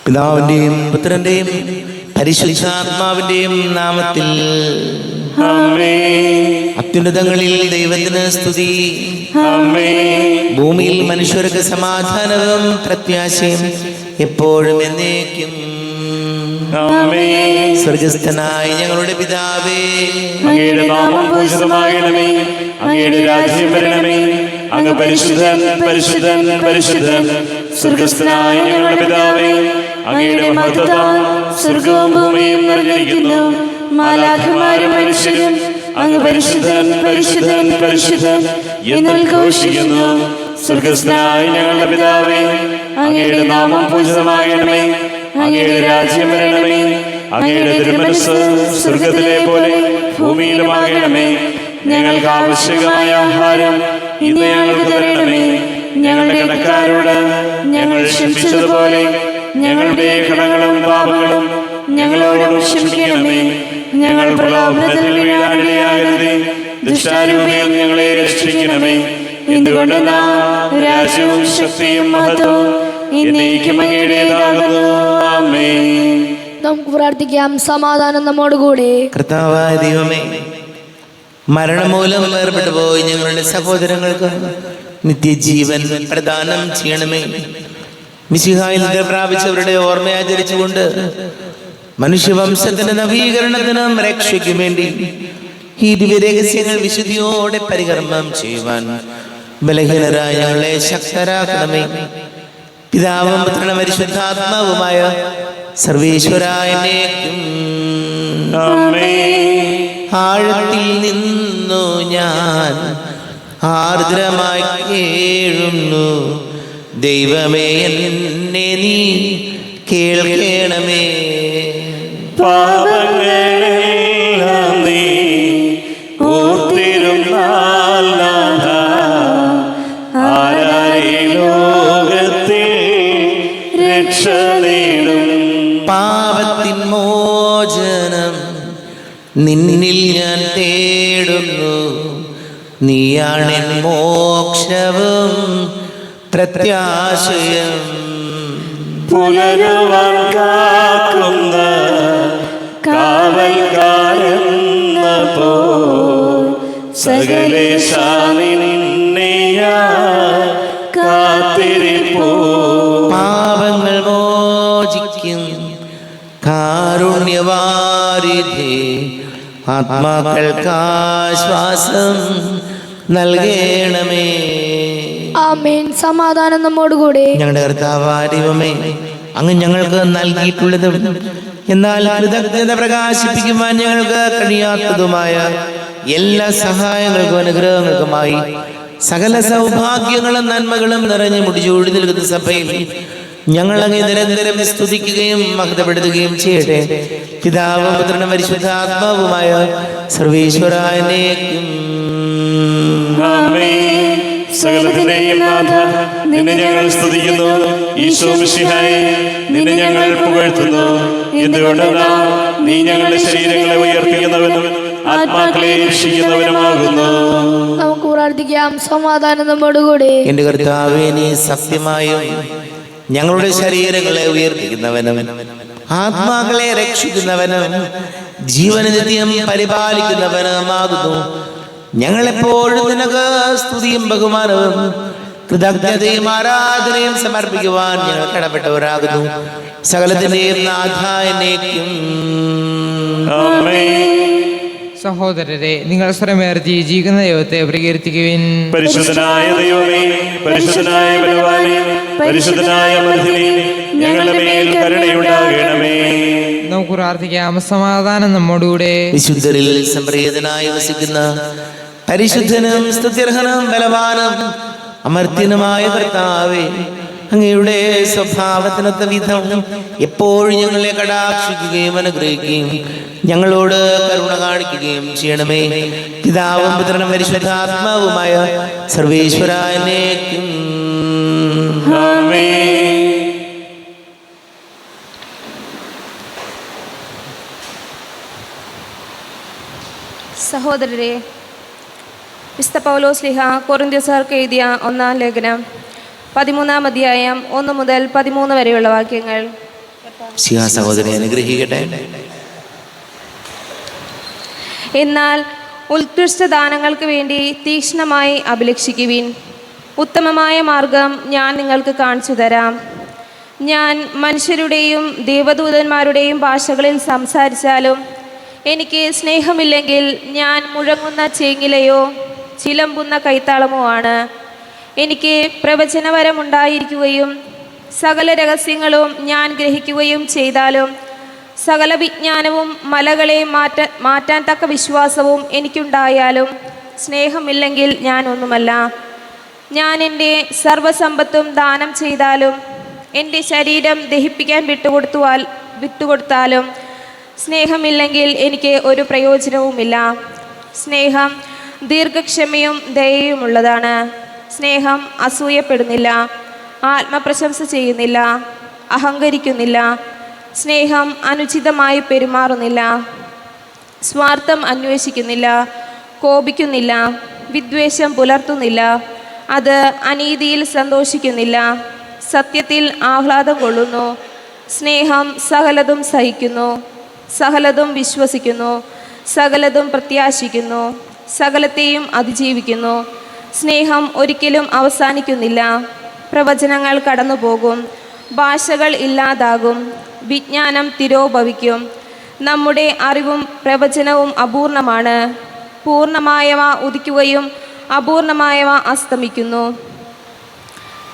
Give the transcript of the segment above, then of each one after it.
പിതാവിന്റെയും പുത്രന്റെയും പരിശുദ്ധാത്മാവിന്റെയും നാമത്തിൽ അത്യുന്നതങ്ങളിൽ ദൈവത്തിന് സ്തുതി. ഭൂമിയിൽ മനുഷ്യർക്ക് സമാധാനവും പ്രത്യാശയും എപ്പോഴും എന്നേക്കും. സ്വർഗസ്ഥനായ ഞങ്ങളുടെ പിതാവേ, അങ്ങയുടെ നാമം പൂജിതമാകണമേ, അങ്ങയുടെ രാജ്യം വരണമേ, അങ്ങ് പരിശുദ്ധൻ പരിശുദ്ധൻ പരിശുദ്ധൻ. സ്വർഗസ്ഥനായ ഞങ്ങളുടെ പിതാവേ, അങ്ങയുടെ മഹത്വത്താൽ സ്വർഗവും ഭൂമിയും നിറഞ്ഞിരിക്കുന്നു. മാലാഖമാരും മനുഷ്യരും അങ്ങ് പരിശുദ്ധൻ പരിശുദ്ധൻ പരിശുദ്ധൻ എന്ന് ഘോഷിക്കുന്നു. സ്വർഗസ്ഥനായ ഞങ്ങളുടെ പിതാവേ, അങ്ങയുടെ നാമം പൂജിതമാകണമേ, അങ്ങയുടെ രാജ്യം വരണമേ, അങ്ങയുടെ തിരുമനസ്സ് സ്വർഗത്തിലെ പോലെ ഭൂമിയിലുമാകണമേ. ഞങ്ങൾക്ക് ആവശ്യമായ ആഹാരം ഇന്ന് ഞങ്ങൾക്ക് തരണമേ. ഞങ്ങളുടെ കടക്കാരോട് ഞങ്ങൾ ക്ഷമിച്ചതുപോലെ ഞങ്ങളുടെ കടങ്ങളും പാപങ്ങളും ഞങ്ങളോട് ക്ഷമിക്കണമേ. ഞങ്ങൾ പ്രലോഭനത്തിൽ വീഴാനിടയാകരുതേ, ദുഷ്ടാരൂപിയിൽ ഞങ്ങളെ രക്ഷിക്കണമേ. എന്തുകൊണ്ടെന്നാ രാജ്യവും ശക്തിയും മഹത്വവും എന്നേക്കും അങ്ങയുടേതാകുന്നു. ആമേൻ. നമുക്ക് പ്രാർത്ഥിക്കാം. സമാധാനം നമ്മോടുകൂടെ. കർത്താവായ ദൈവമേ, മരണം മൂലം വേർപെട്ടു പോയി ഞങ്ങളുടെ സഹോദരങ്ങൾക്ക് നിത്യജീവൻ പ്രദാനം ചെയ്യണമേ. മിശിഹായിൽ പ്രാപിച്ചവരുടെ ഓർമ്മയാചരിച്ചുകൊണ്ട് മനുഷ്യവംശത്തിന്റെ നവീകരണത്തിനും രക്ഷയ്ക്കും വേണ്ടി ഈ ദിവ്യരഹസ്യങ്ങൾ വിശുദ്ധിയോടെ പരികർമ്മം ചെയ്യുവാൻ ബലഹീനരായ ഞങ്ങളെ ശക്തരാക്കണമേ. പിതാവും പുത്രനും പരിശുദ്ധാത്മാവുമായ സർവേശ്വരായനേക്കും. ആഴത്തിൽ നിന്നു ഞാൻ ആർദ്രമായി കേഴുന്നു, ദൈവമേ എന്നെ നീ കേൾക്കണമേ. പാപങ്ങളെല്ലാം നീ ഓർത്തിരുന്നാൽ ആരായി ലോകത്തിൽ രക്ഷ നേടും. പാപത്തിൻ മോചനം നിന്നിൽ ഞാൻ തേടുന്നു, നീയാണെൻ മോക്ഷവും പ്രത്യാശയം. പുലരുവാൻ കാക്കുന്ന കാവൽക്കാരെന്ന പോ സകലേശാ നിന്നെ കാത്തിരിപ്പോ. പാപങ്ങൾ മോചിക്കും കാരുണ്യവാരിധേ, ആത്മാക്കൾക്കാശ്വാസം നൽകണമേ. ആമേൻ. സമാധാനം നമ്മോടുകൂടെ. ഞങ്ങളുടെ കർത്താവായ ദൈവമേ, അങ്ങ് ഞങ്ങൾക്ക് നൽകിയിട്ടുള്ളതും എന്നാൽ കൃതജ്ഞത പ്രകാശിപ്പിക്കുവാൻ ഞങ്ങൾക്ക് കഴിയാത്തതുമായ എല്ലാ സഹായങ്ങൾക്കും അനുഗ്രഹങ്ങൾക്കുമായി സകല സൗഭാഗ്യങ്ങളും നന്മകളും നിറഞ്ഞ് മുടിചൂടി നിൽക്കുന്ന സഭയിൽ ഞങ്ങൾ അങ്ങ് നിരന്തരം സ്തുതിക്കുകയും മഹത്വപ്പെടുത്തുകയും ചെയ്യട്ടെ. പിതാവും പുത്രനും പരിശുദ്ധാത്മാവുമായ സർവേശ്വരായനേക്കും. സകലത്തിന്റെയും നാഥ, നിന്നെ ഞങ്ങൾ സ്തുതിക്കുന്നു. ഈശോ മിശിഹായേ, നിന്നെ ഞങ്ങൾ പുകഴ്ത്തുന്നു. എന്തുകൊണ്ടെന്നാ നീ ഞങ്ങളുടെ ശരീരങ്ങളെ ഉയർപ്പിക്കുന്നവനും ആത്മാക്കളെ രക്ഷിക്കുന്നവനുമാകുന്നു. നമുക്ക് പ്രാർത്ഥിക്കാം. സമാധാനം നമ്മോടുകൂടെ. എന്റെ കർത്താവേ, നീ സത്യമായും ഞങ്ങളുടെ ശരീരങ്ങളെ ഉയർപ്പിക്കുന്നവനും ആത്മാക്കളെ രക്ഷിക്കുന്നവനും ജീവനെ നിത്യം പരിപാലിക്കുന്നവനുമാകുന്നു. ഞങ്ങളെപ്പോഴും നിനക്ക് സ്തുതിയും ബഹുമാനവും കൃതജ്ഞതയും ആരാധനയും സമർപ്പിക്കുവാൻ ഞങ്ങൾ കടപ്പെട്ടവരാകുന്നു. സകലത്തിന്റെയും നാഥായനേക്കും. സഹോദരരെ, നിങ്ങൾ സ്വരമേർത്തി ജീവിക്കുന്ന ദൈവത്തെ പ്രകീർത്തിക്കുവിൻ. പരിശുദ്ധനായ ദൈവമേ, പരിശുദ്ധനായ ബലവാനേ, പരിശുദ്ധനായ മർദ്ദിനേ, ഞങ്ങളുടെ മേൽ കരുണയുണ്ടാകണമേ. നമുക്ക് പ്രാർത്ഥിക്കാം. സമാധാനം നമ്മോടുകൂടെ. വിശുദ്ധരിൽ സംപ്രീതനായി വസിക്കുന്ന പരിശുദ്ധനും സ്തുത്യർഹനും ബലവാനും അമർത്യനുമായ കർത്താവേ, അങ്ങയുടെ സ്വഭാവത്തിനൊത്ത വിധം എപ്പോഴും ഞങ്ങളെ കടാക്ഷിക്കുകയും അനുഗ്രഹിക്കുകയും ഞങ്ങളോട് കരുണ കാണിക്കുകയും ചെയ്യണമേ. പിതാവും പുത്രനും പരിശുദ്ധാത്മാവുമായ സർവേശ്വരായനേക്കും. സഹോദരരെ, വിശുദ്ധ പൗലോസ്ലീഹ കൊറിന്ത്യർക്ക് എഴുതിയ 1-ാം ലേഖനം 13-ാം അധ്യായം 1 മുതൽ 13 വരെയുള്ള വാക്യങ്ങൾ. സിഹാ സഹോദരി അനുഗ്രഹിക്കട്ടെ. എന്നാൽ ഉത്കൃഷ്ട ദാനങ്ങൾക്ക് വേണ്ടി തീക്ഷ്ണമായി അഭിലഷിക്കുവിൻ. ഉത്തമമായ മാർഗം ഞാൻ നിങ്ങൾക്ക് കാണിച്ചു തരാം. ഞാൻ മനുഷ്യരുടെയും ദേവദൂതന്മാരുടെയും ഭാഷകളിൽ സംസാരിച്ചാലും എനിക്ക് സ്നേഹമില്ലെങ്കിൽ ഞാൻ മുഴങ്ങുന്ന ചേങ്ങിലയോ ചിലമ്പുന്ന കൈത്താളമോ ആണ്. എനിക്ക് പ്രവചനവരമുണ്ടായിരിക്കുകയും സകല രഹസ്യങ്ങളും ഞാൻ ഗ്രഹിക്കുകയും ചെയ്താലും സകല വിജ്ഞാനവും മലകളെ മാറ്റാൻ തക്ക വിശ്വാസവും എനിക്കുണ്ടായാലും സ്നേഹമില്ലെങ്കിൽ ഞാൻ ഒന്നുമല്ല. ഞാൻ എൻ്റെ സർവ്വസമ്പത്തും ദാനം ചെയ്താലും എൻ്റെ ശരീരം ദഹിപ്പിക്കാൻ വിട്ടുകൊടുത്താലും സ്നേഹമില്ലെങ്കിൽ എനിക്ക് ഒരു പ്രയോജനവുമില്ല. സ്നേഹം ദീർഘക്ഷമയും ദയയുമുള്ളതാണ്. സ്നേഹം അസൂയപ്പെടുന്നില്ല, ആത്മപ്രശംസ ചെയ്യുന്നില്ല, അഹങ്കരിക്കുന്നില്ല. സ്നേഹം അനുചിതമായി പെരുമാറുന്നില്ല, സ്വാർത്ഥം അന്വേഷിക്കുന്നില്ല, കോപിക്കുന്നില്ല, വിദ്വേഷം പുലർത്തുന്നില്ല. അത് അനീതിയിൽ സന്തോഷിക്കുന്നില്ല, സത്യത്തിൽ ആഹ്ലാദം കൊള്ളുന്നു. സ്നേഹം സകലതും സഹിക്കുന്നു, സകലതും വിശ്വസിക്കുന്നു, സകലതും പ്രത്യാശിക്കുന്നു, സകലത്തെയും അതിജീവിക്കുന്നു. സ്നേഹം ഒരിക്കലും അവസാനിക്കുന്നില്ല. പ്രവചനങ്ങൾ കടന്നുപോകും, ഭാഷകൾ ഇല്ലാതാകും, വിജ്ഞാനം തിരോഭവിക്കും. നമ്മുടെ അറിവും പ്രവചനവും അപൂർണമാണ്. പൂർണ്ണമായവ ഉദിക്കുകയും അപൂർണമായവ അസ്തമിക്കുന്നു.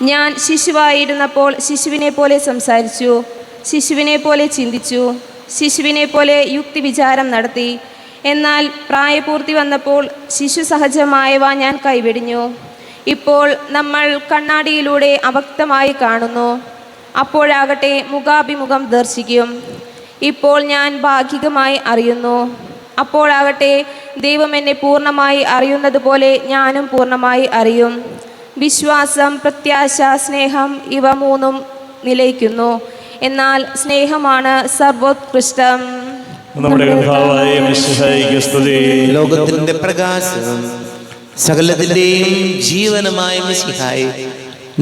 ഞാൻ ശിശുവായിരുന്നപ്പോൾ ശിശുവിനെ പോലെ സംസാരിച്ചു, ശിശുവിനെ പോലെ ചിന്തിച്ചു, ശിശുവിനെ പോലെ യുക്തിവിചാരം നടത്തി. എന്നാൽ പ്രായപൂർത്തി വന്നപ്പോൾ ശിശു സഹജമായവ ഞാൻ കൈവെടിഞ്ഞു. ഇപ്പോൾ നമ്മൾ കണ്ണാടിയിലൂടെ അവ്യക്തമായി കാണുന്നു, അപ്പോഴാകട്ടെ മുഖാഭിമുഖം ദർശിക്കും. ഇപ്പോൾ ഞാൻ ഭാഗികമായി അറിയുന്നു, അപ്പോഴാകട്ടെ ദൈവം എന്നെ പൂർണ്ണമായി അറിയുന്നത് പോലെ ഞാനും പൂർണ്ണമായി അറിയും. വിശ്വാസം, പ്രത്യാശ, സ്നേഹം ഇവ മൂന്നും നിലയ്ക്കുന്നു. എന്നാൽ സ്നേഹമാണ് സർവോത്കൃഷ്ടം. നമ്മുടെ കർത്താവായ മിശിഹായിക്ക് സ്തുതി. ലോകത്തിന്റെ പ്രകാശം സകലത്തിന്റെയും ജീവനുമായ മിശിഹായി,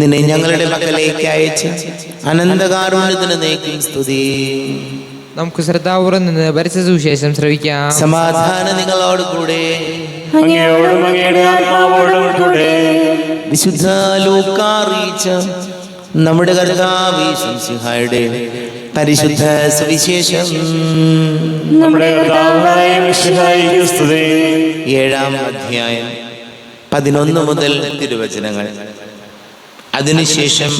നിന്നെ ഞങ്ങളുടെ മക്കളിലേക്ക് അയച്ച് അനന്തകാരുണ്യത്തിന് നീക്കും സ്തുതി. നമുക്ക് ശ്രദ്ധാപൂർവം നിന്ന് പരിശുദ്ധ സുവിശേഷം ശ്രവിക്കാം. സമാധാനം നിങ്ങളോട് കൂടെ. അങ്ങയോടും അങ്ങയുടെ ആത്മാവോടും കൂടെ. വിശുദ്ധ ലൂക്കാ അറിയിച്ച നമ്മുടെ കർത്താവ് മിശിഹായുടെ പരിശുദ്ധ സുവിശേഷം. നമ്മുടെ കർത്താവായ മിശിഹായിക്ക് സ്തുതി. 7-ാം അധ്യായം 11 മുതൽ തിരുവചനങ്ങൾ. അതിനുശേഷം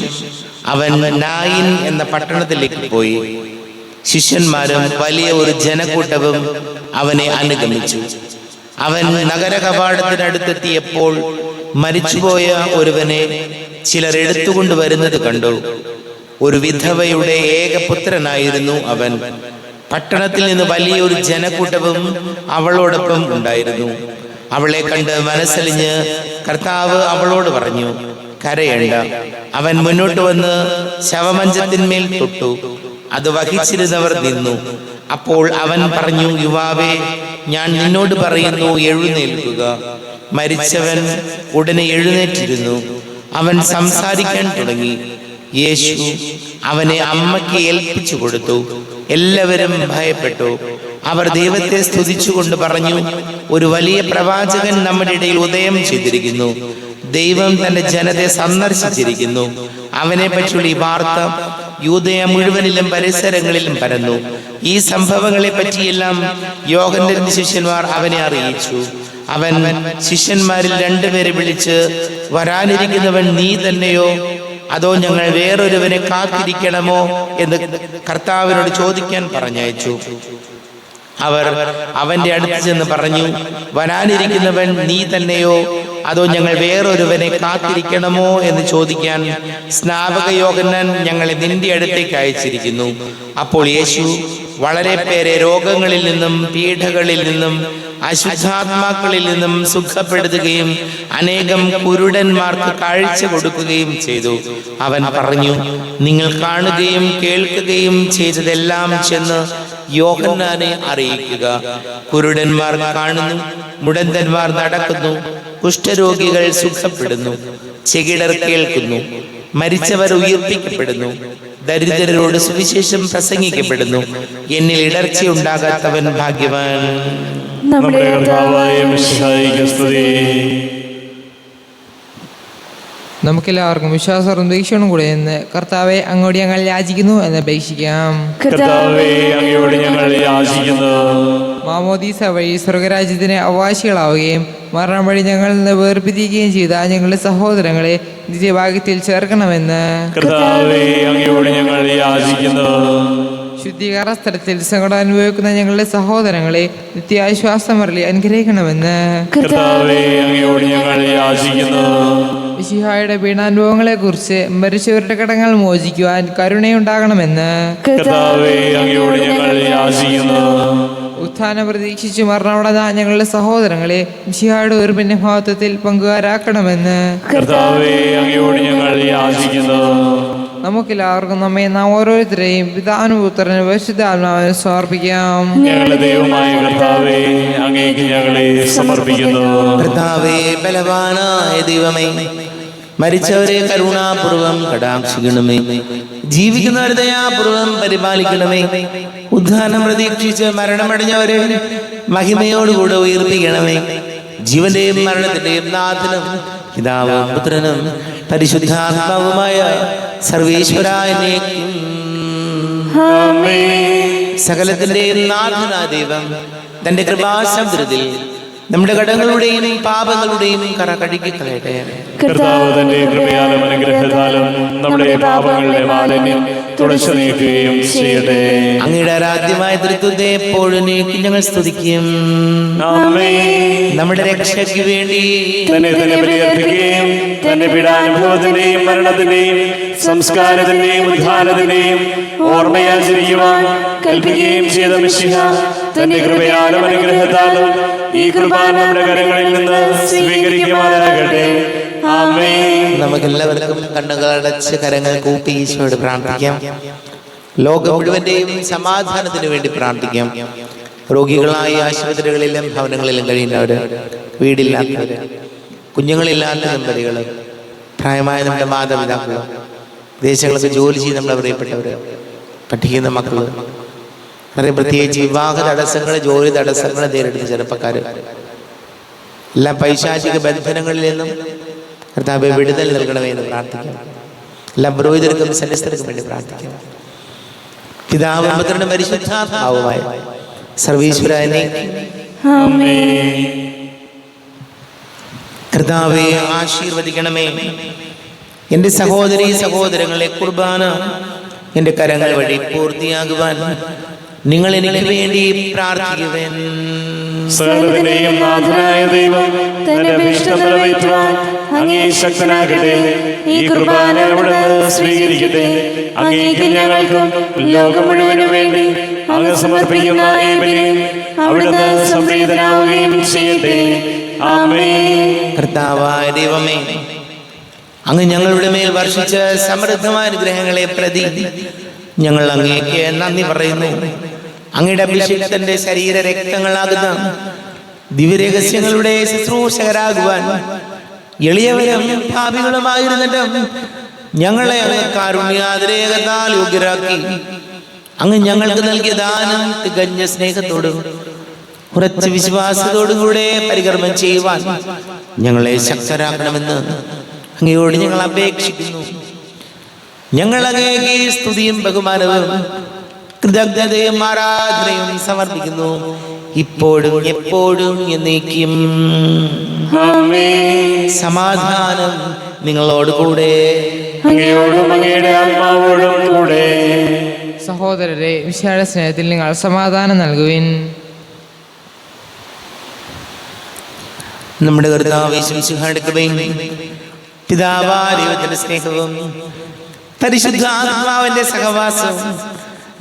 അവൻ നായിൻ എന്ന പട്ടണത്തിലേക്ക് പോയി. ശിഷ്യന്മാരും വലിയ ഒരു ജനക്കൂട്ടവും അവനെ അനുഗമിച്ചു. അവൻ നഗര കവാടത്തിനടുത്തെത്തിയപ്പോൾ മരിച്ചുപോയ ഒരുവനെ ചിലർ എടുത്തുകൊണ്ടുവരുന്നത് കണ്ടു. ഒരു വിധവയുടെ ഏകപുത്രനായിരുന്നു അവൻ. പട്ടണത്തിൽ നിന്ന് വലിയൊരു ജനക്കൂട്ടവും അവളോടൊപ്പം ഉണ്ടായിരുന്നു. അവളെ കണ്ട് മനസ്സലിഞ്ഞ് കർത്താവ് അവളോട് പറഞ്ഞു, കരയണ്ട. അവൻ മുന്നോട്ട് വന്ന് ശവമഞ്ചത്തിന്മേൽ തൊട്ടു. അത് വഹിച്ചിരുന്നവർ നിന്നു. അപ്പോൾ അവൻ പറഞ്ഞു, യുവാവേ, ഞാൻ നിന്നോട് പറയുന്നു, എഴുന്നേൽക്കുക. മരിച്ചവൻ ഉടനെ എഴുന്നേറ്റിരുന്നു. അവൻ സംസാരിക്കാൻ തുടങ്ങി. യേശു അവനെ അമ്മയ്ക്ക് ഏൽപ്പിച്ചു കൊടുത്തു. എല്ലാവരും ഭയപ്പെട്ടു. അവർ ദൈവത്തെ സ്തുതിച്ചുകൊണ്ട് പറഞ്ഞു, ഒരു വലിയ പ്രവാചകൻ നമ്മുടെ ഇടയിൽ ഉദയം ചെയ്തിരിക്കുന്നു. ദൈവം തന്റെ ജനത്തെ സന്ദർശിച്ചിരിക്കുന്നു. അവനെ പറ്റിയുള്ള ഈ വാർത്ത യൂദയ മുഴുവനിലും പരിസരങ്ങളിലും പരന്നു. ഈ സംഭവങ്ങളെ പറ്റിയെല്ലാം യോഹന്നാന്റെ ശിഷ്യന്മാർ അവനെ അറിയിച്ചു. അവൻ ശിഷ്യന്മാരിൽ 2 പേരെ വിളിച്ച്, വരാനിരിക്കുന്നവൻ നീ തന്നെയോ, അതോ ഞങ്ങൾ വേറൊരുവനെ കാത്തിരിക്കണമോ എന്ന് കർത്താവിനോട് ചോദിക്കാൻ പറഞ്ഞയച്ചു. അവർ അവന്റെ അടുത്ത് ചെന്ന് പറഞ്ഞു, വരാനിരിക്കുന്നവൻ നീ തന്നെയോ, അതോ ഞങ്ങൾ വേറൊരുവനെ കാത്തിരിക്കണമോ എന്ന് ചോദിക്കാൻ സ്നാപക യോഹന്നാൻ ഞങ്ങളെ നിന്റെ അടുത്തേക്ക് അയച്ചിരിക്കുന്നു. അപ്പോൾ യേശു വളരെ പേരെ രോഗങ്ങളിൽ നിന്നും പീഡകളിൽ നിന്നും അശുദ്ധാത്മാക്കളിൽ നിന്നും സുഖപ്പെടുത്തുകയും അനേകം കുരുടന്മാർക്ക് കാഴ്ച കൊടുക്കുകയും ചെയ്തു. അവൻ പറഞ്ഞു, നിങ്ങൾ കാണുകയും കേൾക്കുകയും ചെയ്തതെല്ലാം ചെന്ന് യോഹന്നാനെ അറിയിക്കുക. കുരുടന്മാർ കാണുന്നു, മുടന്തന്മാർ നടക്കുന്നു, കുഷ്ഠരോഗികൾ സുഖപ്പെടുന്നു, ചെകിടർ കേൾക്കുന്നു, മരിച്ചവർ ഉയർപ്പിക്കപ്പെടുന്നു, ദരിദ്രരോട് സുവിശേഷം പ്രസംഗിക്കപ്പെടുന്നു. എന്നിൽ ഇടർച്ചയുണ്ടാകാത്തവൻ ഭാഗ്യവാൻ. നമ്മുടെ കർത്താവായ മിശിഹായിക്ക് സ്തുതി. നമുക്കെല്ലാവർക്കും വിശ്വാസവും ദീക്ഷണവും കൂടെ എന്ന് കർത്താവെ അങ്ങോട്ട് ഞങ്ങൾ യാചിക്കുന്നു എന്ന് അപേക്ഷിക്കാം. കർത്താവേ, അങ്ങയോട് ഞങ്ങൾ യാചിക്കുന്നു. മാമോദീസ വഴി സ്വർഗരാജ്യത്തിന് അവകാശികളാവുകയും മരണം വഴി ഞങ്ങളിൽ നിന്ന് വേർപിരിക്കുകയും ചെയ്ത ഞങ്ങളുടെ സഹോദരങ്ങളെ നിത്യഭാഗ്യത്തിൽ ചേർക്കണമെന്ന് കർത്താവേ, അങ്ങയോട് ഞങ്ങൾ യാചിക്കുന്നു. ശുദ്ധീകരണ സ്ഥലത്തിൽ സങ്കടം അനുഭവിക്കുന്ന ഞങ്ങളുടെ സഹോദരങ്ങളെ നിത്യാശ്വാസം വരളി അനുഗ്രഹിക്കണമെന്ന് കർത്താവേ, അങ്ങയോട് ഞങ്ങൾ യാചിക്കുന്നു. മിശിഹായുടെ പീഡാനുഭവങ്ങളെ കുറിച്ച് മരിച്ചവരുടെ കടങ്ങൾ മോചിക്കുവാൻ കരുണയുണ്ടാകണമെന്ന് കർത്താവേ, അങ്ങയോട് ഞങ്ങൾ യാചിക്കുന്നു. ഉത്ഥാനം പ്രതീക്ഷിച്ച് മരണമടഞ്ഞ ഞങ്ങളുടെ സഹോദരങ്ങളെ മിശിഹായുടെ ഉയർപ്പിന്റെ മഹത്വത്തിൽ പങ്കുകാരാക്കണമെന്ന് കർത്താവേ, അങ്ങയോട് ഞങ്ങൾ യാചിക്കുന്നു. നമുക്കെല്ലാവർക്കും നാം ഓരോരുത്തരെയും പിതാവിനും പുത്രനും പരിശുദ്ധാത്മാവിനും സമർപ്പിക്കാം. ഞങ്ങളുടെ ദൈവമായ കർത്താവേ, അങ്ങേക്ക് ഞങ്ങളെ സമർപ്പിക്കുന്നു. കർത്താവേ, ബലവാനായ ദൈവമേ, മരിച്ചവരെ കരുണാപൂർവം കടാക്ഷിക്കണമേ, ജീവിക്കുന്നവരെ ദയാപൂർവം പരിപാലിക്കണമേ. ഉദ്ധാനം പ്രതീക്ഷിച്ച് മരണമടഞ്ഞവരെ മഹിമയോടുകൂടെ ഉയർപ്പിക്കണമേ. ജീവന്റെയും മരണത്തിന്റെയും നാഥനും പിതാവും പുത്രനും പരിശുദ്ധാത്മാവുമായ സർവേശ്വരായ സകലത്തിന്റെയും നാഥനായ ദൈവം തന്റെ കൃപാസമുദ്രത്തിൽ നമ്മുടെ കടങ്ങളുടെയും പാപങ്ങളുടെയും കറ കഴുകിക്കളയട്ടെ. കർത്താവ് തന്റെ കൃപയാലും അനുഗ്രഹത്താലും നമ്മുടെ പാപങ്ങളുടെ മാലിന്യം തുടച്ചു നീക്കുകയും ചെയ്യട്ടെ. അങ്ങയുടെ ആരാധ്യമായ തൃത്വത്തെ എപ്പോഴും നീക്കി ഞങ്ങൾ സ്തുതിക്കും. നമ്മുടെ രക്ഷയ്ക്ക് വേണ്ടി തന്നെ ബലിയർപ്പിക്കുകയും തന്റെ പീഡാനുഭവത്തിന്റെയും മരണത്തിന്റെയും സംസ്കാരത്തിന്റെയും ഉദ്ധാനത്തിന്റെയും ഓർമ്മയാചരിക്കുവാൻ കൽപ്പിക്കുകയും ചെയ്ത മിശിഹ തന്റെ കൃപയാലും അനുഗ്രഹത്താലും ഈ കുർബാന നമ്മുടെ കരങ്ങളിൽ നിന്ന് സ്വീകരിക്കുവാനാകട്ടെ. ആമേൻ. നമുക്കെല്ലാവർക്കും കണ്ണുകളടച്ച് കരങ്ങൾ കൂപ്പി ഈശോയോട് പ്രാർത്ഥിക്കാം. ലോകം മുഴുവന്റെയും സമാധാനത്തിന് വേണ്ടി പ്രാർത്ഥിക്കാം. രോഗികളായ ആശുപത്രികളിലും ഭവനങ്ങളിലും കഴിയുന്നവര്, വീടില്ലാത്തവര്, കുഞ്ഞുങ്ങളില്ലാത്ത ദമ്പതികള്, പ്രായമായ നമ്മുടെ മാതാപിതാക്കള്, ദേശങ്ങൾക്ക് ജോലി ചെയ്ത് നമ്മുടെ പ്രിയപ്പെട്ടവര്, പഠിക്കുന്ന മക്കള്, വളരെ പ്രത്യേകിച്ച് വിവാഹ തടസ്സങ്ങൾ, ജോലി തടസ്സങ്ങൾ നേരിടുന്ന ചെറുപ്പക്കാര്, എല്ലാ പൈശാചിക ബന്ധനങ്ങളിൽ നിന്നും കർത്താവേ വിടുതൽ നൽകണമേ എന്ന് പ്രാർത്ഥിക്കാം. എല്ലാ പുരോഹിതർക്കും സന്യസ്തർക്കും വേണ്ടി പ്രാർത്ഥിക്കാം. പിതാവും പുത്രനും പരിശുദ്ധാത്മാവുമായ സർവീശ്വരനെ കർത്താവെ ആശീർവദിക്കണമേ. എൻ്റെ സഹോദരീ സഹോദരങ്ങളെ, കുർബാന എൻ്റെ കരങ്ങൾ വഴി പൂർത്തിയാകുവാൻ നിങ്ങൾ എനിക്ക് വേണ്ടി പ്രാർത്ഥിക്കുവേൻ. സകലത്തിന്റെയും നാഥനായ ദൈവം തന്റെ അഭീഷ്ടം നിറവേറ്റുവാൻ അങ്ങേ ശക്തനാകട്ടെ. ഈ കുർബാന അവിടുന്ന് സ്വീകരിക്കട്ടെ. അങ്ങേക്കും ഞങ്ങൾക്കും ലോകം മുഴുവനും വേണ്ടി അങ്ങ് സമർപ്പിക്കുന്ന ഈ ബലി അവിടുന്ന് സംപ്രീതനാവുകയും ചെയ്യട്ടെ. ആമേൻ. കർത്താവായ ദൈവമേ, അങ്ങ് ഞങ്ങളുടെ മേൽ വർഷിച്ച സമൃദ്ധമായ അനുഗ്രഹങ്ങളെ പ്രതി ഞങ്ങൾ അങ്ങേക്ക് നന്ദി പറയുന്നു. അങ്ങയുടെ അഭിഷിക്തന്റെ ശരീര രക്തങ്ങളാകുന്ന ദിവ്യരഹസ്യങ്ങളുടെ ശുശ്രൂഷകരാകുവാൻ എളിയവരും പാപികളുമായിരുന്നിട്ടും ഞങ്ങളെ അങ്ങ് കാരുണ്യാതിരേകത്താൽ യോഗ്യരാക്കി. അങ്ങ് ഞങ്ങൾക്ക് നൽകിയ ദാനം തികഞ്ഞ സ്നേഹത്തോടും ഉറച്ച വിശ്വാസത്തോടും കൂടെ പരികർമ്മം ചെയ്യുവാൻ ഞങ്ങളെ ശക്തരാക്കണമെന്ന് അങ്ങയോട് ഞങ്ങൾ അപേക്ഷിക്കുന്നു. ഞങ്ങൾ അങ്ങേക്ക് സ്തുതിയും ബഹുമാനവും കൃതജ്ഞതയും ആരാധനയും സമർപ്പിക്കുന്നു, ഇപ്പോഴും എപ്പോഴും എന്നേക്കും. സമാധാനം നിങ്ങളോട് കൂടെ, അങ്ങയോടും അങ്ങയുടെ ആത്മാവോടും കൂടെ. സഹോദരരെ, വിശാല സ്നേഹത്തിൽ നിങ്ങൾ സമാധാനം നൽകുവിൻ. നമ്മുടെ കർത്താവ് യേശുമിശിഹായുടെ കൃപയും പിതാവായ ദൈവത്തിന്റെ സ്നേഹവും പരിശുദ്ധാത്മാവിന്റെ സഹവാസവും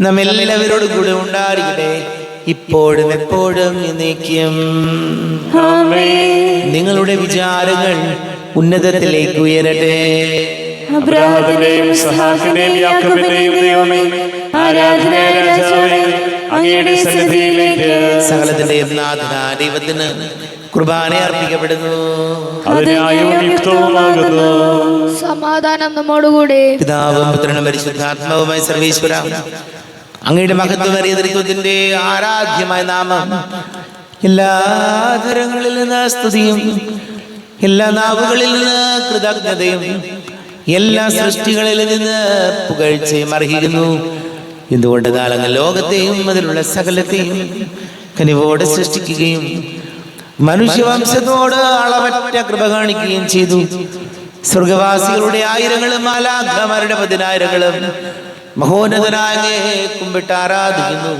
നമ്മെല്ലാവരോടും കൂടെ ഉണ്ടായിരിക്കട്ടെ, ഇപ്പോഴും എപ്പോഴും എന്നേക്കും. നിങ്ങളുടെ വിചാരങ്ങൾ ഉന്നതത്തിലേക്ക് ഉയരട്ടെ. അബ്രാഹത്തിന്റെയും ഇസ്ഹാക്കിന്റെയും യാക്കോബിന്റെയും ദൈവമേ, ആരാധനായ രാജാവേ, അങ്ങയുടെ സന്നിധിയിലേക്ക് സകലത്തിന്റെയും നാഥനായ ദൈവത്തിന് കുർബാന അർപ്പിക്കപ്പെടുന്നു. അത് ന്യായവും യുക്തവുമാകുന്നു. സമാധാനം നമ്മോടുകൂടെ. പിതാവും പുത്രനും പരിശുദ്ധാത്മാവുമായ സർവേശ്വര, അങ്ങയുടെ മഹത്വമേറിയ ത്രിത്വത്തിന്റെ ആരാധ്യമായ നാമം എല്ലാ തരങ്ങളിൽ നിന്ന് സ്തുതിയും എല്ലാ നാവുകളിൽ നിന്ന് കൃതജ്ഞതയും എല്ലാ സൃഷ്ടികളിൽ നിന്ന് പുകഴ്ചയും അർഹിക്കുന്നു. എന്തുകൊണ്ട് അങ്ങ് ലോകത്തെയും അതിലുള്ള സകലത്തെയും കനിവോടെ സൃഷ്ടിക്കുകയും മനുഷ്യവംശത്തോട് അളവറ്റ കൃപ കാണിക്കുകയും ചെയ്തു. സ്വർഗവാസികളുടെ ആയിരങ്ങളും മാലാഖമാരുടെ പതിനായിരങ്ങളും മഹോന്നതനായ കുമ്പിട്ട് ആരാധിക്കുന്നു.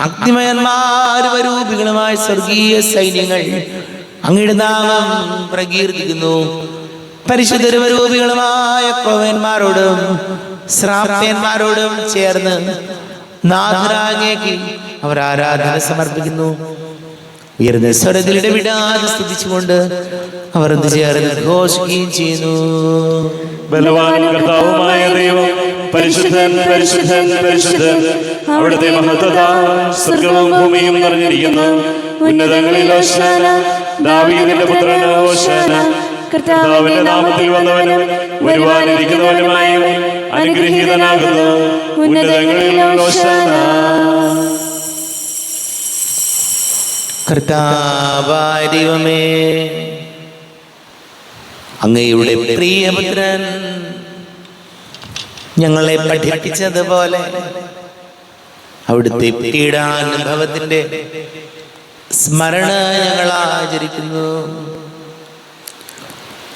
അഗ്നിമയന്മാരൂപികളുമായ സ്വർഗീയ സൈന്യങ്ങൾ അങ്ങയുടെ നാമം പ്രകീർത്തിക്കുന്നു. പരിശുദ്ധരൂപികളുമായ ക്രോവന്മാരോടും ശ്രാപ്തന്മാരോടും ചേർന്ന് നാഥനാങ്ങേക്ക് അവർ ആരാധന സമർപ്പിക്കുന്നു. ഉയർന്ന സ്വരത്തിൽ ഇടവിടാതെ സ്തുതിച്ചുകൊണ്ട് അവർ എന്ത് ചേർന്ന് ഘോഷിക്കുകയും ചെയ്യുന്നു. ബലവാനും കർത്താവുമായ ദൈവം പരിശുദ്ധൻ പരിശുദ്ധൻ പരിശുദ്ധൻ. അവിടുത്തെ മഹത്വത സ്വർഗവും ഭൂമിയും നിറഞ്ഞിരിക്കുന്നു. ഉന്നതങ്ങളിൽ ഹോശാന, ദാവീദിന്റെ പുത്രന് ഹോശാന. കർത്താവിന്റെ നാമത്തിൽ വന്നവനും വരുവാനിരിക്കുന്നവനുമായി അനുഗ്രഹീതനാകുന്നു. ഉന്നതങ്ങളിൽ ഹോശാന. കർത്താവായ ദൈവമേ, അങ്ങയുടെ പ്രിയപുത്രൻ ഞങ്ങളെ പഠിപ്പിച്ചതുപോലെ അവിടുത്തെ പീഡാനുഭവത്തിന്റെ സ്മരണ ഞങ്ങൾ ആചരിക്കുന്നു.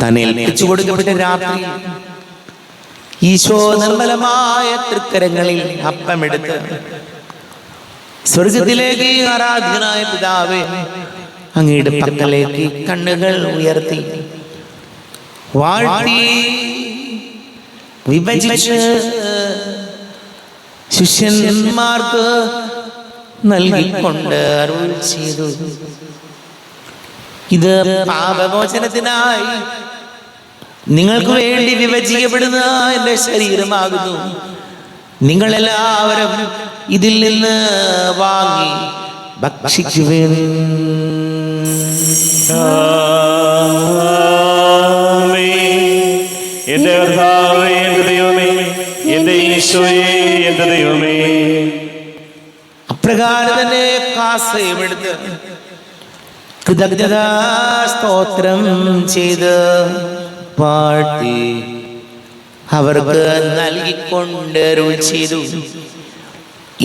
തന്നെ ഏൽപ്പിച്ചു കൊടുക്കപ്പെട്ട രാത്രി ഈശോ നിർമ്മലമായ തൃക്കരങ്ങളിൽ അപ്പമെടുത്ത് സ്വർഗത്തിലേക്ക് ആരാധ്യനായ പിതാവേ, അങ്ങയുടെ പക്കലേക്ക് കണ്ണുകൾ ഉയർത്തി വാഴ്ത്തി വിഭജിച്ച് ശിഷ്യന്മാർക്ക് നൽകിക്കൊണ്ട് അരുൾ ചെയ്തു. ഇത് പാപമോചനത്തിനായി നിങ്ങൾക്ക് വേണ്ടി വിഭജിക്കപ്പെടുന്ന എന്റെ ശരീരമാകുന്നു. നിങ്ങളെല്ലാവരും ഇതിൽ നിന്ന് വാങ്ങി ഭക്ഷിക്കുവേൻ. എന്റെ കർത്താവേ, എന്റെ ദൈവമേ, എന്റെ ഈശോയേ, എന്റെ ദൈവമേ. അപ്രകാരം തന്നെ കാസയുമെടുത്ത് കൃതജ്ഞതാ സ്തോത്രം ചെയ്ത് വാഴ്ത്തി അവർക്ക് നൽകിക്കൊണ്ട് അരുൾ ചെയ്തു.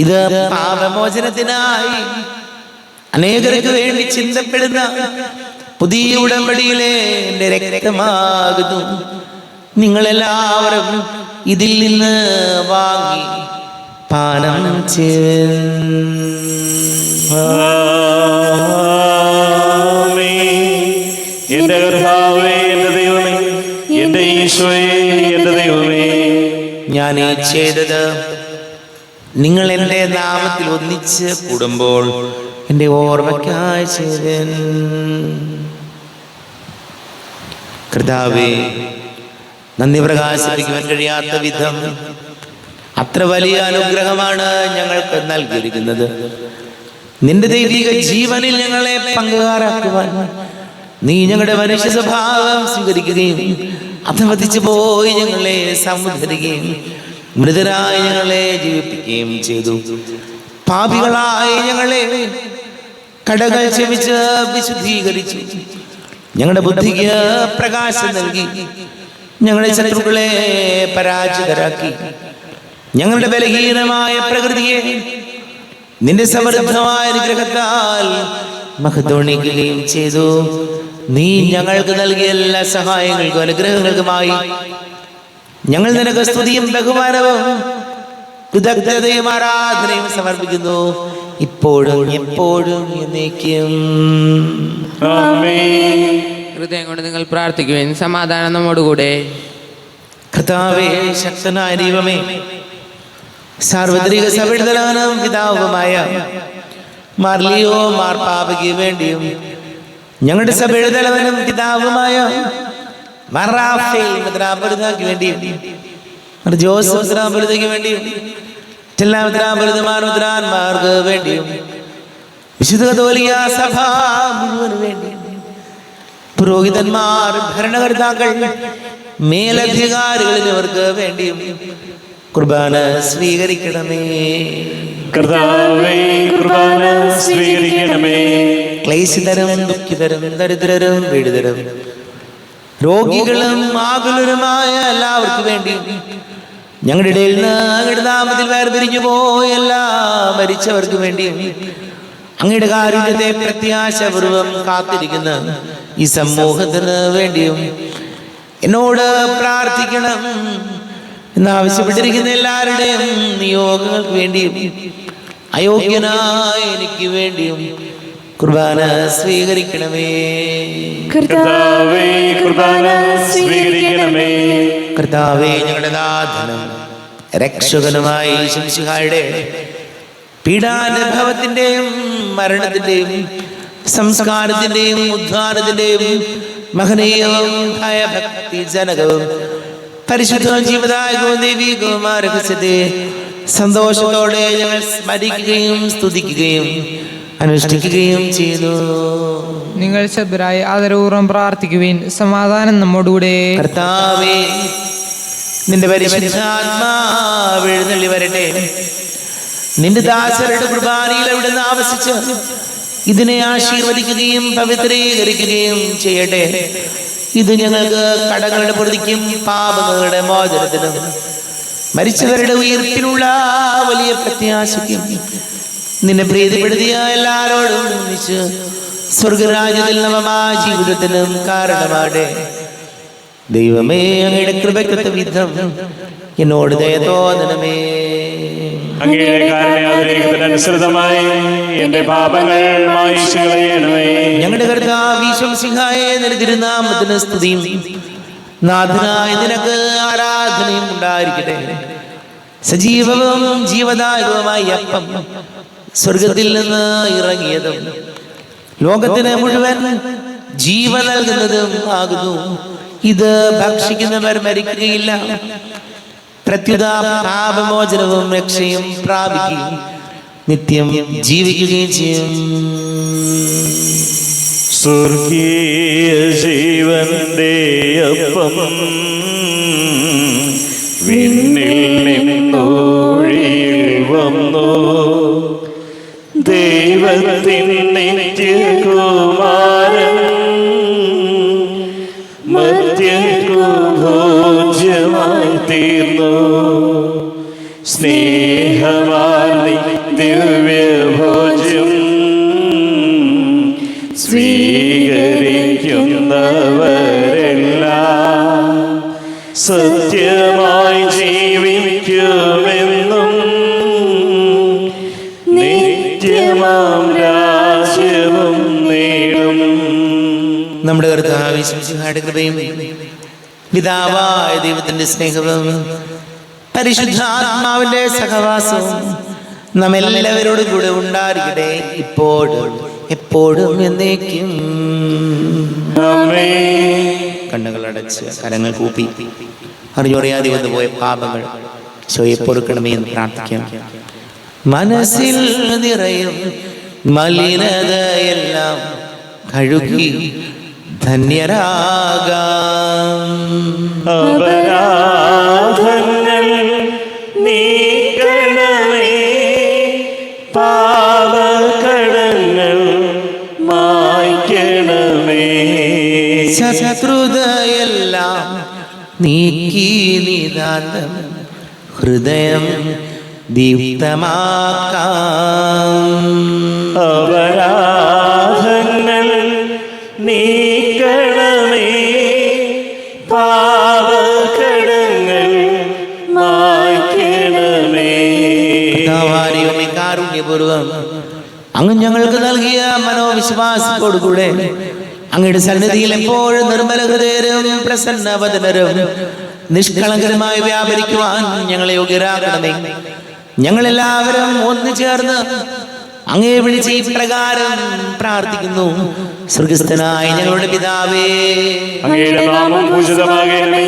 ഇത് പാപമോചനത്തിനായി അനേകർക്ക് വേണ്ടി ചിന്തപ്പെടുന്ന പുതിയ ഉടമ്പടിയിലെ എന്റെ രക്തമാകുന്നു. നിങ്ങളെല്ലാവരും ഇതിൽ നിന്ന് വാങ്ങി പാനം ചെയ്യുവിൻ. എന്റെ കർത്താവേ, എന്റെ ദൈവമേ, എന്റെ ഈശോയേ, എന്റെ ദൈവമേ. ഞാൻ ഈ ചെയ്തത് നിങ്ങൾ എൻ്റെ നാമത്തിൽ ഒന്നിച്ച് കൂടുമ്പോൾ എൻ്റെ ഓർമ്മയ്ക്കായി ചെയ്തൻ. കർത്താവേ, നന്ദി പ്രകാശിപ്പിക്കുവാൻ കഴിയാത്ത വിധം അത്ര വലിയ അനുഗ്രഹമാണ് ഞങ്ങൾക്ക് നൽകിയിരിക്കുന്നത്. നിന്റെ ദൈവിക ജീവനിൽ ഞങ്ങളെ പങ്കുകാരാക്കുവാൻ നീ ഞങ്ങളുടെ മനുഷ്യ സ്വഭാവം സ്വീകരിക്കുകയും അധപതിച്ചു പോയി ഞങ്ങളെ സമുദ്ധരിക്കുകയും മൃതരായി ഞങ്ങളെ ജീവിപ്പിക്കുകയും ചെയ്തു. പാപികളായി ഞങ്ങളെ കടകൾ ക്ഷമിച്ച് വിശുദ്ധീകരിച്ചു. ഞങ്ങളുടെ ബുദ്ധിക്ക് പ്രകാശം നൽകി. ഞങ്ങളുടെ ശത്രുക്കളെ പരാജിതരാക്കി. ഞങ്ങളുടെ ബലഹീനമായ പ്രകൃതിയെ നിന്റെ സമൃദ്ധമായ അനുഗ്രഹത്താൽ മഹത്വണിക്കുകയും ചെയ്തു. നീ ഞങ്ങൾക്ക് നൽകിയ എല്ലാ സഹായങ്ങൾക്കും അനുഗ്രഹങ്ങൾക്കുമായി ഞങ്ങൾ നിനക്ക് സ്തുതിയും ബഹുമാനവും കൃതജ്ഞതയും ആരാധനയും സമർപ്പിക്കുന്നു, ഇപ്പോഴും എപ്പോഴും എന്നേക്കും. ഹൃദയം കൊണ്ട് നിങ്ങൾ പ്രാർത്ഥിക്കുവിൻ. സമാധാനം നമ്മോടുകൂടെ. കർത്താവേ, ശക്തനായ ദൈവമേ, സാർവത്രിക സഭയുടെ തലവനും പിതാവുമായ മാർലിയോ മാർപ്പാപ്പയ്ക്ക് വേണ്ടിയും ഞങ്ങളുടെ സഭയുടെ തലവനും പിതാവുമായ മറാഫേൽ മെത്രാപ്പൊലീത്തായ്ക്ക് വേണ്ടിയും ജോസഫ് മെത്രാപ്പൊലീത്തയ്ക്ക് വേണ്ടിയും എല്ലാ മെത്രാപ്പൊലീത്തമാർക്ക് വേണ്ടിയും വിശുദ്ധ കത്തോലിക്കാ സഭ മുഴുവന് വേണ്ടിയും പുരോഹിതന്മാർ, ഭരണകർത്താക്കൾ, മേലധികാരികൾ എന്നിവർക്ക് വേണ്ടിയും കുർബാന സ്വീകരിക്കണമേ. കർത്താവേ, കുർബാന സ്വീകരിക്കണമേ. ക്ലേശിതരും ദുഃഖിതരും ദരിദ്രരും പീഡിതരും രോഗികളും ആകുലരുമായ എല്ലാവർക്കും വേണ്ടി ഞങ്ങളുടെ ഇടയിൽ നിന്ന് അങ്ങയുടെ നാമത്തിൽ വേർപിരിഞ്ഞു പോയ എല്ലാ മരിച്ചവർക്ക് വേണ്ടിയും അങ്ങയുടെ കാരുണ്യത്തെ പ്രത്യാശപൂർവം കാത്തിരിക്കുന്ന ഈ സമൂഹത്തിന് വേണ്ടിയും എന്നോട് പ്രാർത്ഥിക്കണം എന്നാവശ്യപ്പെട്ടിരിക്കുന്ന എല്ലാവരുടെയും നിയോഗങ്ങൾക്ക് വേണ്ടിയും അയോഗ്യനായ എനിക്ക് വേണ്ടിയും കുർബാന സ്വീകരിക്കണമേ. കർത്താവേ, കുർബാന സ്വീകരിക്കണമേ. കർത്താവേ, ഞങ്ങളുടെ നാഥനും രക്ഷകനുമായ യേശുമിശിഹായുടെ പീഡാനുഭവത്തിന്റെയും മരണത്തിന്റെയും സംസ്കാരത്തിന്റെയും ഉദ്ധാനത്തിന്റെയും മഹനീയവും ഭയഭക്തിജനകവും പരിശുദ്ധവും ജീവദായകവും ദൈവികവുമായ രഹസ്യത്തെ സന്തോഷത്തോടെ ഞങ്ങൾ സ്മരിക്കുകയും സ്തുതിക്കുകയും അനുഷ്ഠിക്കുകയും ചെയ്തു. നിങ്ങൾ ശബ്ദരായി ആദരപൂർവ്വം പ്രാർത്ഥിക്കുവിൻ. സമാധാനം നമ്മോടുകൂടെ. കർത്താവേ, നിന്റെ പരിശുദ്ധാത്മാവ് എഴുന്നള്ളി വരട്ടെ. നിന്റെ ദാസരുടെ കുർബാനയിൽ അവിടുന്ന് ആവസിച്ച് ഇതിനെ ആശീർവദിക്കുകയും പവിത്രീകരിക്കുകയും ചെയ്യട്ടെ. ഇത് ഞങ്ങൾക്ക് കടങ്ങളുടെ പ്രതിക്കും പാപങ്ങളുടെ മോചനത്തിനും മരിച്ചവരുടെ ഉയർപ്പിനുള്ള വലിയ പ്രത്യാശയ്ക്കും നിന്നെ പ്രീതിപ്പെടുത്തിയ എല്ലാവരോടും ഒന്നിച്ച് സ്വർഗരാജ്യത്തിൽ നവമായ ജീവിതത്തിനും കാരണമാടെ. ദൈവമേ, അങ്ങയുടെ കൃപയ്ക്കൊത്ത വിധം എന്നോട് ദയ തോന്നണമേ. അങ്ങയുടെ കാരുണ്യാതിരേകത്തിനനുസൃതമായി എന്റെ പാപങ്ങൾ മായിച്ചു കളയണമേ. ഞങ്ങളുടെ കർത്താവ് ഈശോമിശിഹായെ നിന്റെ തിരുനാമത്തിന് സ്തുതിയും നാഥനായ നിനക്ക് ആരാധനയും ഉണ്ടായിരിക്കട്ടെ. സജീവവും ജീവദായകവുമായ അപ്പം സ്വർഗത്തിൽ നിന്ന് ഇറങ്ങിയതും ലോകത്തിന് മുഴുവൻ ജീവൻ നൽകുന്നതും ആകുന്നു. ഇത് ഭക്ഷിക്കുന്നവർ മരിക്കുകയില്ല, പ്രത്യുത പാപമോചനവും രക്ഷയും പ്രാപിക്കുകയും നിത്യം ജീവിക്കുകയും ചെയ്യും. സ്വർഗീയ ജീവന്റെ അപ്പം വിണ്ണിൽ നിന്നൊഴിയിൽ വന്നു. ദൈവത്തിൻ നിത്യകുമാരൻ മധ്യക്കു ഭോജ്യമായി തീർന്നു. സ്നേഹമായി ദിവ്യഭോജ്യം സ്വീകരിക്കുന്നവരെല്ലാം സത്യമായി ജീവിക്കുമെന്നും നിത്യമാം രാജ്യവും നേടും. നമ്മുടെ കർത്താവ് യേശുമിശിഹായുടെ കൃപയും പിതാവായ ദൈവത്തിന്റെ സ്നേഹവും പരിശുദ്ധാത്മാവിന്റെ സഹവാസവും നമ്മെല്ലാവരോടും കൂടെ ഉണ്ടായിരിക്കട്ടെ, ഇപ്പോഴും എപ്പോഴും എന്നേക്കും. കണ്ണുകൾ അടച്ച് കരങ്ങൾ കൂപ്പി അറിഞ്ഞറിയാതെ വന്നുപോയ പാപങ്ങൾ ഈശോയെ പൊറുക്കണമേ എന്ന് പ്രാർത്ഥിക്കാം. മനസ്സിൽ നിറയും മലിനതയെല്ലാം കഴുകി ധന്യരാകാം. അപരാധങ്ങൾ നീക്കണമേ, പാപകടങ്ങൾ മായ്ക്കണമേ. ശത്രുതയെല്ലാം നീക്കി നിതാന്തം ഹൃദയം ദീപ്തമാക്കാം. അപരാധങ്ങൾ നീക്കണമേ, പാപകടങ്ങൾ മായ്ക്കണമേ. കാരുണ്യപൂർവം അങ്ങ് ഞങ്ങൾക്ക് നൽകിയ മനോവിശ്വാസത്തോടുകൂടെ അങ്ങയുടെ സന്നിധിയിൽ എപ്പോഴും നിർമ്മല ഹൃദയരും പ്രസന്നവദനരും നിഷ്കളങ്കരമായി വ്യാപരിക്കുവാൻ ഞങ്ങളെ യോഗ്യരാക്കണമേ. ഞങ്ങളെല്ലാവരും ഒന്നു ചേർന്ന് അങ്ങയെ വിളിച്ച് ഇപ്രകാരം പ്രാർത്ഥിക്കുന്നു. സ്വർഗസ്ഥനായ ഞങ്ങളുടെ പിതാവേ, അങ്ങയുടെ നാമം പൂജിതമാകണമേ,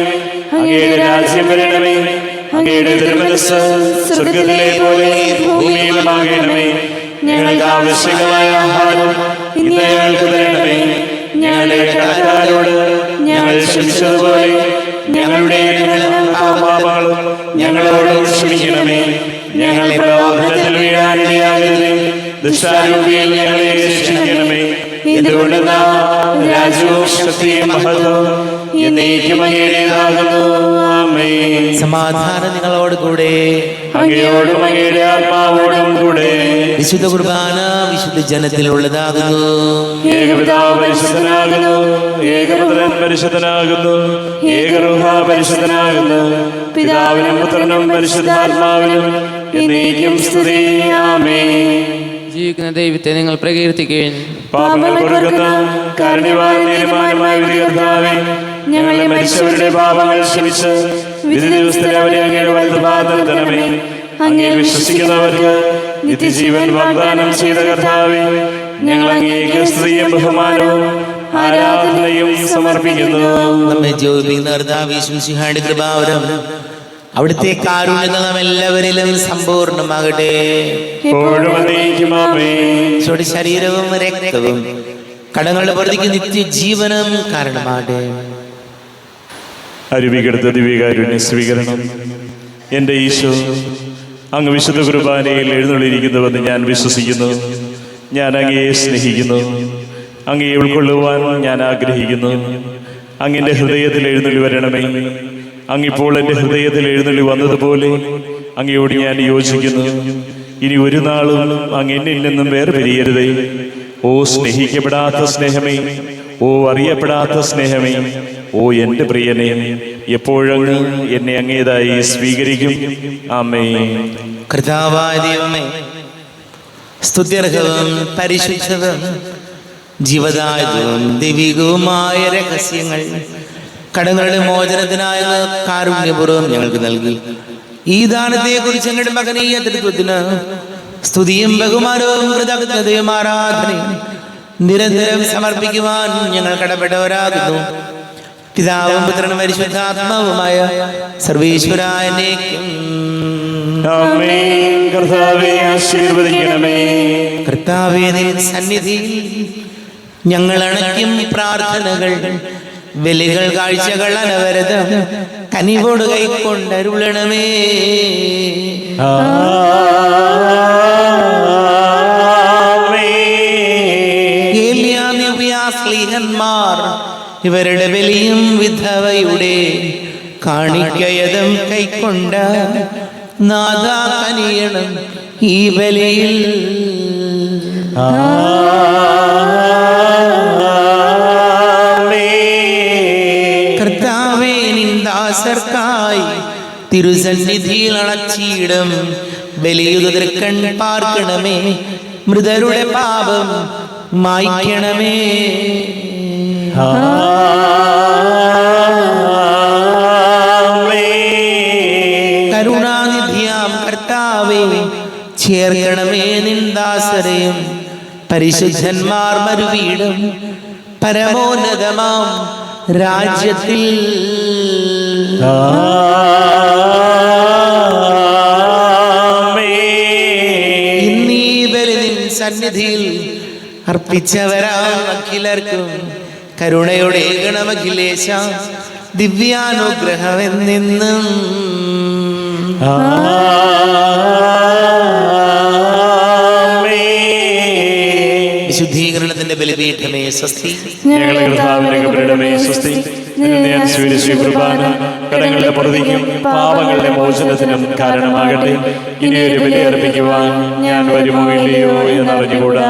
അങ്ങയുടെ രാജ്യം വരണമേ, അങ്ങയുടെ തിരുമനസ്സ് സ്വർഗ്ഗത്തിലെ പോലെ ഭൂമിയിലുമാകണമേ. ഞങ്ങൾക്ക് ആവശ്യമായ ആഹാരം ഇന്ന് ഞങ്ങൾക്ക് തരണമേ. ഞങ്ങളുടെ കടക്കാരോട് ഞങ്ങൾ ക്ഷമിച്ചതുപോലെ ഞങ്ങളുടെ പാപങ്ങളും ഞങ്ങളോട് ക്ഷമിക്കണമേ. ഞങ്ങളെ പ്രലോഭനത്തിൽ വീഴാനിടയാകരുതേ, ദുഷ്ടാരൂപിയിൽ ഞങ്ങളെ രക്ഷിക്കണമേ. എന്തുകൊണ്ട് രാജ്യവും ശക്തിയും മഹത്വവും എന്നേക്കും അങ്ങയുടേതാകുന്നു. ആമേൻ. സമാധാനം നിങ്ങളോട് കൂടെ. അങ്ങയോടും അങ്ങയുടെ ആത്മാവോടും കൂടെ. വിശുദ്ധ കുർബാന വിശുദ്ധ ജനത്തിലുള്ളതാകുന്നു. ഏകപിതാവ് പരിശുദ്ധനാകുന്നു, ഏകപുത്രൻ പരിശുദ്ധനാകുന്നു, ഏകരൂഹ പരിശുദ്ധനാകുന്നു. പിതാവിനും പുത്രനും പരിശുദ്ധാത്മാവിനും എന്നേക്കും സ്തുതി. ആമേൻ. ജീവിക്കുന്ന ദൈവത്തെ നിങ്ങൾ പ്രകീർത്തിക്കുകയും പാപങ്ങൾ പൊറുക്കുന്ന കാരുണ്യവാനും നീതിമാനുമായ കർത്താവേ, ഞങ്ങളെ മരിച്ചവരുടെ പാപങ്ങൾ ക്ഷമിച്ച് വിധി ദിവസത്തിൽ അവരെ അങ്ങയുടെ വലതുഭാഗത്തിരുത്തണമേ. അങ്ങേ വിശ്വസിക്കുന്നവർക്ക് നിത്യജീവൻ വാഗ്ദാനം ചെയ്ത കർത്താവേ, ഞങ്ങൾ അങ്ങേക്ക് സ്തുതിയും ബഹുമാനവും ആരാധനയും സമർപ്പിക്കുന്നു. നമ്മെ ജീവിക്കുന്ന കർത്താവ് യേശുമിശിഹായുടെ കൃപാവരം അവിടുത്തെ കാരുണ്യം നാം എല്ലാവരിലും സമ്പൂർണ്ണമാകട്ടെ. എപ്പോഴും എന്നേക്കും ആമേൻ. ശരീരവും രക്തവും കടങ്ങളുടെ പ്രതിക്ക് നിത്യജീവനം കാരണമാകട്ടെ. അരുവികെടുത്ത ദിവ്യകാരുണ്യ സ്വീകരണം. എൻ്റെ ഈശോ, അങ്ങ് വിശുദ്ധ കുർബാനയിൽ എഴുന്നള്ളിയിരിക്കുന്നുവെന്ന് ഞാൻ വിശ്വസിക്കുന്നു. ഞാൻ അങ്ങയെ സ്നേഹിക്കുന്നു. അങ്ങയെ ഉൾക്കൊള്ളുവാൻ ഞാൻ ആഗ്രഹിക്കുന്നു. അങ്ങിൻ്റെ ഹൃദയത്തിൽ എഴുന്നള്ളി വരണമേ. അങ്ങിപ്പോൾ എൻ്റെ ഹൃദയത്തിൽ എഴുന്നള്ളി വന്നതുപോലെ അങ്ങയോട് ഞാൻ യോജിക്കുന്നു. ഇനി ഒരു നാളും അങ്ങ് എന്നിൽ നിന്നും വേർപിരിയരുതേ. ഓ സ്നേഹിക്കപ്പെടാത്ത സ്നേഹമേ, ഓ അറിയപ്പെടാത്ത സ്നേഹമേ, ഓ എൻ്റെ പ്രിയനെ, എപ്പോഴങ്ങ് എന്നെ അങ്ങേതായി സ്വീകരിക്കും. ആമേൻ. കർത്താവായ ദൈവമേ, സ്തുത്യർഹവും പരിശുദ്ധവും ജീവദായകവും ദൈവികവുമായ രഹസ്യങ്ങൾ കടങ്ങളുടെ മോചനത്തിനായ കാരുണ്യപൂർവ്വം ഞങ്ങൾക്ക് നൽകി. ഈ ദാനത്തെ കുറിച്ച് ഞങ്ങളുടെ മകനീയ തൃത്വത്തിന് സ്തുതിയും ബഹുമാനവും കൃതജ്ഞതയും ആരാധനയും നിരന്തരം സമർപ്പിക്കുവാൻ ഞങ്ങൾ കടപ്പെട്ടവരാകുന്നു. പിതാവും പുത്രനും പരിശുദ്ധാത്മാവുമായ സർവീശ്വരായനേക്കും ആമേൻ. കർത്താവേ, ആശീർവദിക്കണമേ. കർത്താവേ, നിൻ സന്നിധിയിൽ ഞങ്ങൾ അണയ്ക്കും പ്രാർത്ഥനകൾ, ബലികൾ, കാഴ്ചകൾ അനവരതം കനിവോട് കൈക്കൊണ്ടരുളണമേ. സ്ലീഹന്മാർ ഇവരുടെ ബലിയും വിധവയുടെ കാണിക്കയതും കൈക്കൊണ്ട നാഥാ കനിയണം ഈ ബലിയിൽ. കർത്താവേ, നിന്ദാസർക്കായി തിരുസന്നിധിയിൽ അണച്ചിടും ബലിയുതൃക്കൺ പാർക്കണമേ. മൃതരുടെ പാപം മായ്ക്കണമേ. കരുണാനിധിയാം കർത്താവേ, ചേർക്കണമേ നിന്ദാസരെയും പരിശുദ്ധന്മാർ മരുവീടും പരമോന്നതമാം രാജ്യത്തിൽ. ഇന്നീ ബലി നിൻ സന്നിധിയിൽ അർപ്പിച്ചവരാം അഖിലർക്കും കരുണയുടെ ഗണമഖിലേശ ദിവ്യാനുഗ്രഹമെന്നെന്നും. വിശുദ്ധീകരണത്തിന്റെ ബലിപീഠമേ സ്വസ്തി. ഞങ്ങളുടെ കർത്താവിന്റെ കബറിടമേ സ്വസ്തി. ഞാൻ സ്വീകരിച്ച കുർബാന കടങ്ങളുടെ പൊറുതിക്കും പാപങ്ങളുടെ മോചനത്തിനും കാരണമാകട്ടെ. ഇനിയൊരു ബലി അർപ്പിക്കുവാൻ ഞാൻ വരുമോ ഇല്ലയോ എന്നറിഞ്ഞുകൂടാ.